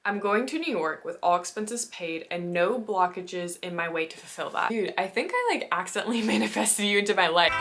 I'm going to New York with all expenses paid and no blockages in my way to fulfill that. Dude, I think I like accidentally manifested you into my life.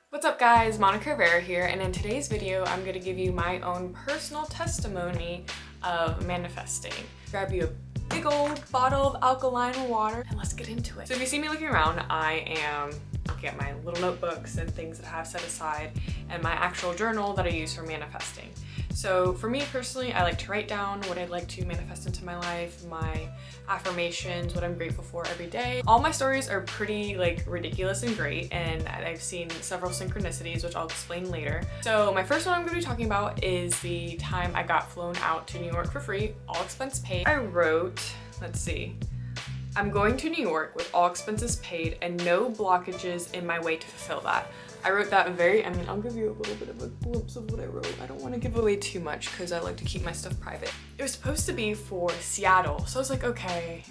What's up guys, Monica Rivera here, and in today's video I'm going to give you my own personal testimony of manifesting. Grab you a big old bottle of alkaline water and let's get into it. So if you see me looking around, I am looking at my little notebooks and things that I have set aside and my actual journal that I use for manifesting. So for me personally, I like to write down what I'd like to manifest into my life, my affirmations, what I'm grateful for every day. All my stories are pretty like ridiculous and great, and I've seen several synchronicities, which I'll explain later. So my first one I'm going to be talking about is the time I got flown out to New York for free, all expense paid. I wrote, let's see, I'm going to New York with all expenses paid and no blockages in my way to fulfill that. I wrote that I'll give you a little bit of a glimpse of what I wrote. I don't want to give away too much because I like to keep my stuff private. It was supposed to be for Seattle, so I was like, okay,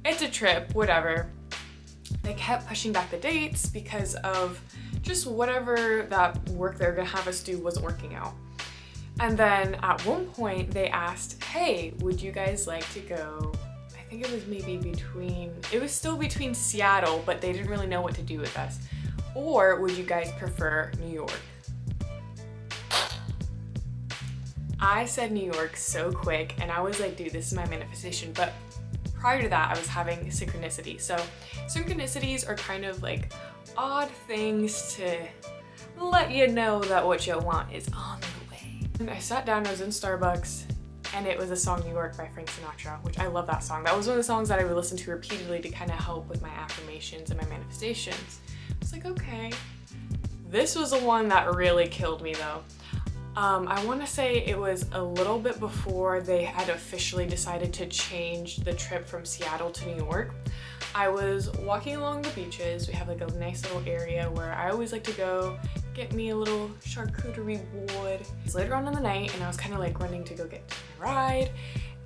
it's a trip, whatever. They kept pushing back the dates because of just whatever that work they were gonna have us do wasn't working out. And then at one point they asked, hey, would you guys like to go, I think it was maybe it was still between Seattle, but they didn't really know what to do with us. Or would you guys prefer New York? I said New York so quick and I was like, dude, this is my manifestation. But prior to that, I was having synchronicity. So synchronicities are kind of like odd things to let you know that what you want is on the way. And I sat down, I was in Starbucks, and it was a song New York by Frank Sinatra, which I love that song. That was one of the songs that I would listen to repeatedly to kind of help with my affirmations and my manifestations. I was like, okay. This was the one that really killed me though. I want to say it was a little bit before they had officially decided to change the trip from Seattle to New York. I was walking along the beaches. We have like a nice little area where I always like to go get me a little charcuterie board. It was later on in the night and I was kind of like running to go get my ride,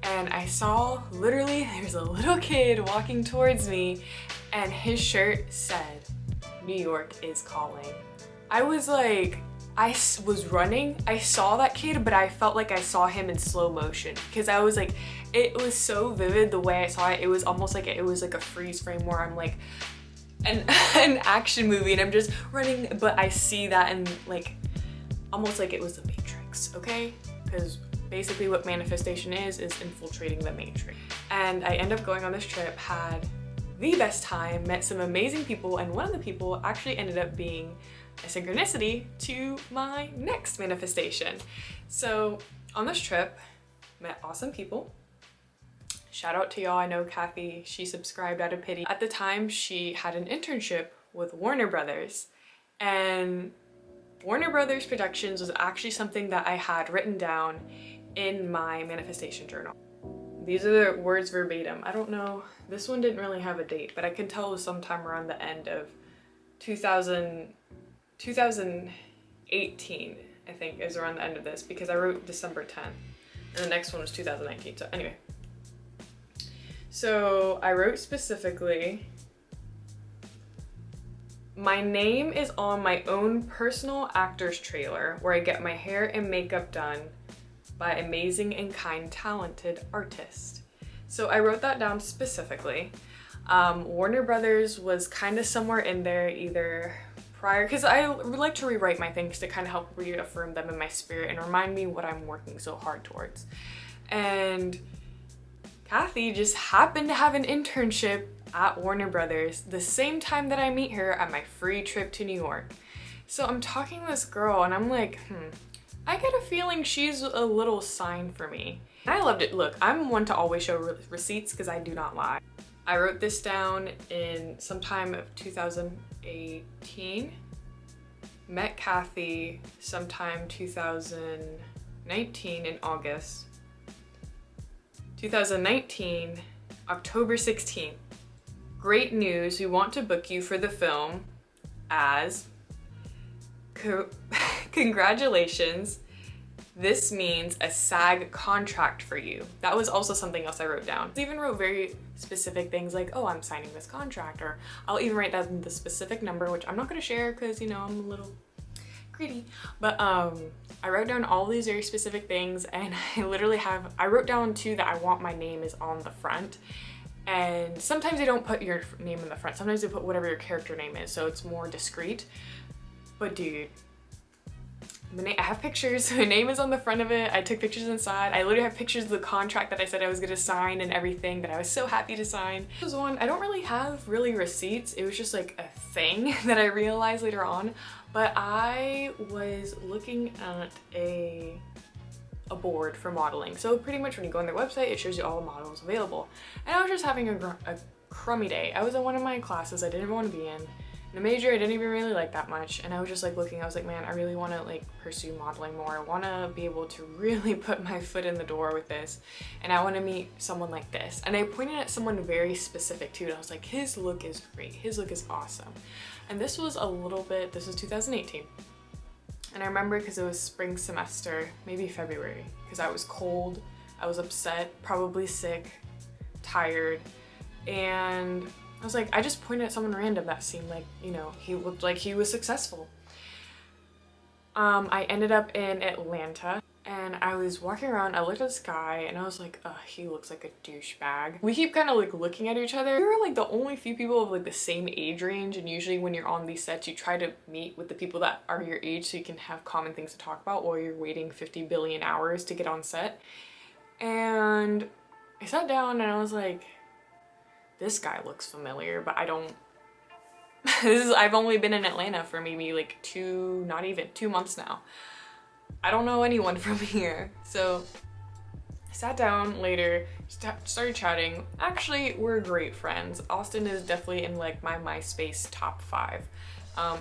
and I saw literally there's a little kid walking towards me and his shirt said, New York is calling. I was like, I was running, I saw that kid, but I felt like I saw him in slow motion because I was like, it was so vivid the way I saw it. It was almost like it was like a freeze frame where I'm like an action movie and I'm just running, but I see that and like almost like it was the Matrix, okay? Because basically what manifestation is infiltrating the Matrix. And I end up going on this trip, had the best time, met some amazing people, and one of the people actually ended up being a synchronicity to my next manifestation. So on this trip, met awesome people. Shout out to y'all. I know Kathy, she subscribed out of pity. At the time, she had an internship with Warner Brothers, and Warner Brothers Productions was actually something that I had written down in my manifestation journal. These are the words verbatim. I don't know, this one didn't really have a date, but I can tell it was sometime around the end of 2018, I think is around the end of this, because I wrote December 10th and the next one was 2019. So anyway, so I wrote specifically, my name is on my own personal actor's trailer where I get my hair and makeup done by amazing and kind, talented artists. So I wrote that down specifically. Warner Brothers was kind of somewhere in there either prior, because I like to rewrite my things to kind of help reaffirm them in my spirit and remind me what I'm working so hard towards. And Kathy just happened to have an internship at Warner Brothers the same time that I meet her at my free trip to New York. So I'm talking to this girl and I'm like, I get a feeling she's a little sign for me. And I loved it. Look, I'm one to always show receipts because I do not lie. I wrote this down in sometime of 2018. Met Kathy sometime 2019 in August. 2019, October 16th. Great news, we want to book you for the film as... Congratulations, This means a SAG contract for you. That was also something else I wrote down. I even wrote very specific things like, oh, I'm signing this contract, or I'll even write down the specific number, which I'm not gonna share because, you know, I'm a little greedy. But I wrote down all these very specific things, and I wrote down too that I want my name is on the front. And sometimes they don't put your name in the front. Sometimes they put whatever your character name is, so it's more discreet. But dude, I have pictures. My name is on the front of it. I took pictures inside. I literally have pictures of the contract that I said I was gonna sign and everything that I was so happy to sign. This was one, I don't really have receipts. It was just like a thing that I realized later on. But I was looking at a board for modeling. So pretty much when you go on their website, it shows you all the models available. And I was just having a crummy day. I was in one of my classes I didn't want to be in a major I didn't even really like that much. And I was just like looking, I was like, man, I really want to like pursue modeling more. I want to be able to really put my foot in the door with this. And I want to meet someone like this. And I pointed at someone very specific too. And I was like, his look is great. His look is awesome. And this was 2018. And I remember because it was spring semester, maybe February, because I was cold, I was upset, probably sick, tired, and I was like, I just pointed at someone random that seemed like, you know, he looked like he was successful. I ended up in Atlanta, and I was walking around, I looked at this guy, and I was like, ugh, he looks like a douchebag. We keep kind of like looking at each other. We were like the only few people of like the same age range, and usually when you're on these sets, you try to meet with the people that are your age so you can have common things to talk about, or you're waiting 50 billion hours to get on set. And I sat down and I was like, this guy looks familiar, but I don't, I've only been in Atlanta for maybe like not even 2 months now. I don't know anyone from here. So I sat down later, started chatting. Actually, we're great friends. Austin is definitely in like my MySpace top 5.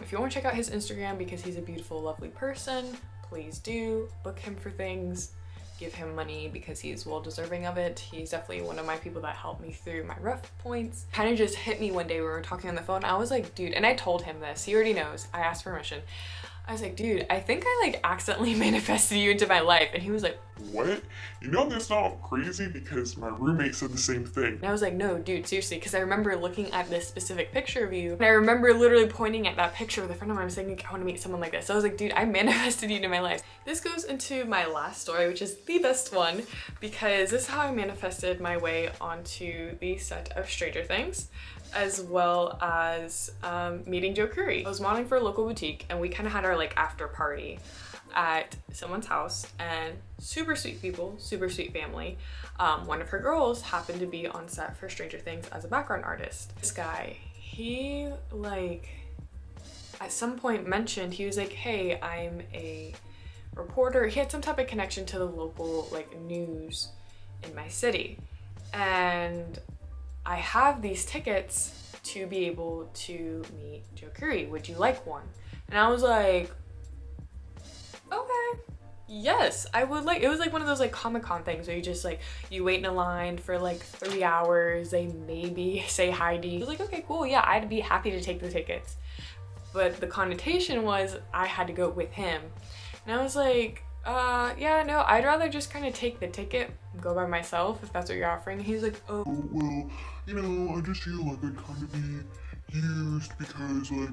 If you want to check out his Instagram because he's a beautiful, lovely person, please do. Book him for things. Give him money because he's well deserving of it. He's definitely one of my people that helped me through my rough points. Kind of just hit me one day when we were talking on the phone. I was like, dude, and I told him this, he already knows, I asked permission. I was like, dude, I think I like accidentally manifested you into my life. And he was like, what? You know that's not crazy because my roommate said the same thing. And I was like, no, dude, seriously, because I remember looking at this specific picture of you. And I remember literally pointing at that picture with a friend of mine saying, I want to meet someone like this. So I was like, dude, I manifested you into my life. This goes into my last story, which is the best one, because this is how I manifested my way onto the set of Stranger Things, as well as meeting Joe Curry. I was modeling for a local boutique, and we kind of had our like after party at someone's house, and super sweet people, super sweet family. One of her girls happened to be on set for Stranger Things as a background artist. This guy, he like at some point mentioned, he was like, hey, I'm a reporter. He had some type of connection to the local like news in my city, and I have these tickets to be able to meet Joe Curry. Would you like one? And I was like, okay, yes, I would like. It was like one of those like Comic-Con things where you just like, you wait in a line for like 3 hours, they maybe say hi to you. I was like, okay, cool, yeah, I'd be happy to take the tickets. But the connotation was I had to go with him. And I was like, yeah, no, I'd rather just kind of take the ticket and go by myself if that's what you're offering. He was like, oh, well, you know, I just feel like I'd kind of be used because like...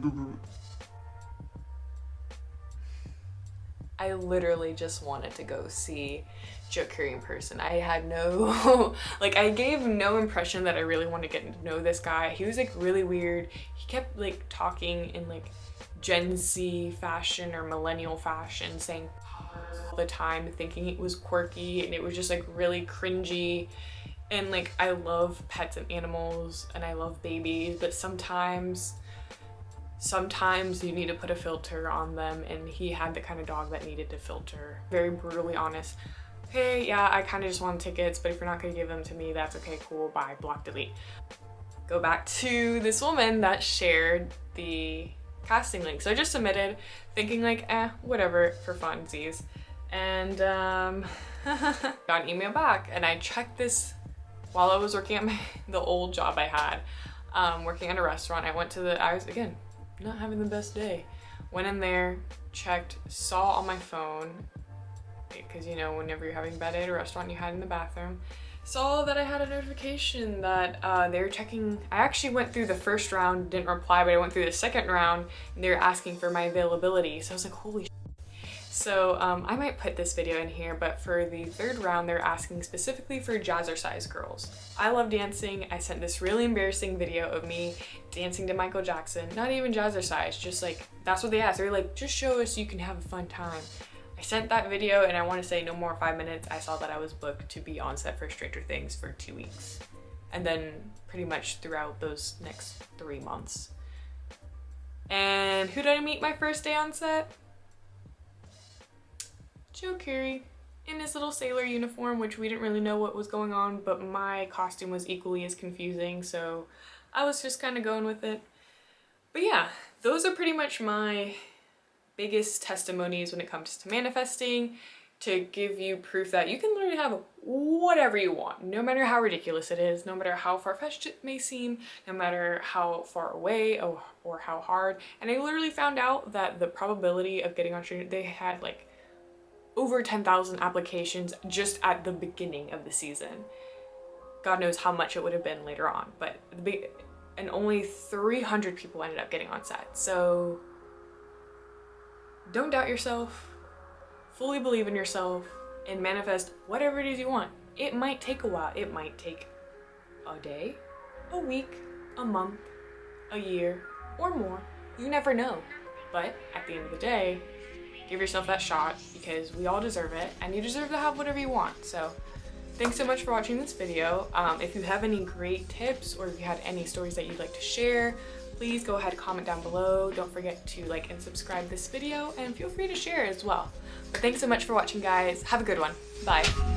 I literally just wanted to go see Joe Curry in person. I had no, like I gave no impression that I really wanted to get to know this guy. He was like really weird. He kept like talking in like Gen Z fashion or millennial fashion, saying all the time, thinking it was quirky, and it was just like really cringy. And like I love pets and animals and I love babies, but sometimes you need to put a filter on them, and he had the kind of dog that needed to filter. Very brutally honest. Hey, yeah, I kind of just want tickets, but if you're not gonna give them to me, that's okay, cool, bye, block, delete. Go back to this woman that shared the casting link. So I just submitted, thinking like, whatever, for funsies. And got an email back, and I checked this while I was working at the old job I had, working at a restaurant. I was, again, not having the best day. Went in there, checked, saw on my phone, because you know, whenever you're having a bad day at a restaurant, you hide in the bathroom. Saw that I had a notification that they were checking. I actually went through the first round, didn't reply, but I went through the second round and they were asking for my availability. So I was like, holy shit. So I might put this video in here, but for the third round, they're asking specifically for jazzercise girls. I love dancing. I sent this really embarrassing video of me dancing to Michael Jackson. Not even jazzercise, just like, that's what they asked. They're like, just show us you can have a fun time. I sent that video and I want to say no more 5 minutes. I saw that I was booked to be on set for Stranger Things for 2 weeks. And then pretty much throughout those next 3 months. And who did I meet my first day on set? Joe Carey in his little sailor uniform, which we didn't really know what was going on, but my costume was equally as confusing, so I was just kind of going with it. But yeah, those are pretty much my biggest testimonies when it comes to manifesting, to give you proof that you can literally have whatever you want, no matter how ridiculous it is, no matter how far-fetched it may seem, no matter how far away or how hard. And I literally found out that the probability of getting on Stranger, they had like over 10,000 applications just at the beginning of the season. God knows how much it would have been later on, but and only 300 people ended up getting on set. So don't doubt yourself, fully believe in yourself, and manifest whatever it is you want. It might take a while. It might take a day, a week, a month, a year, or more. You never know. But at the end of the day, give yourself that shot, because we all deserve it, and you deserve to have whatever you want. So thanks so much for watching this video. If you have any great tips, or if you had any stories that you'd like to share, please go ahead and comment down below. Don't forget to like and subscribe this video, and feel free to share as well. But thanks so much for watching, guys. Have a good one. Bye.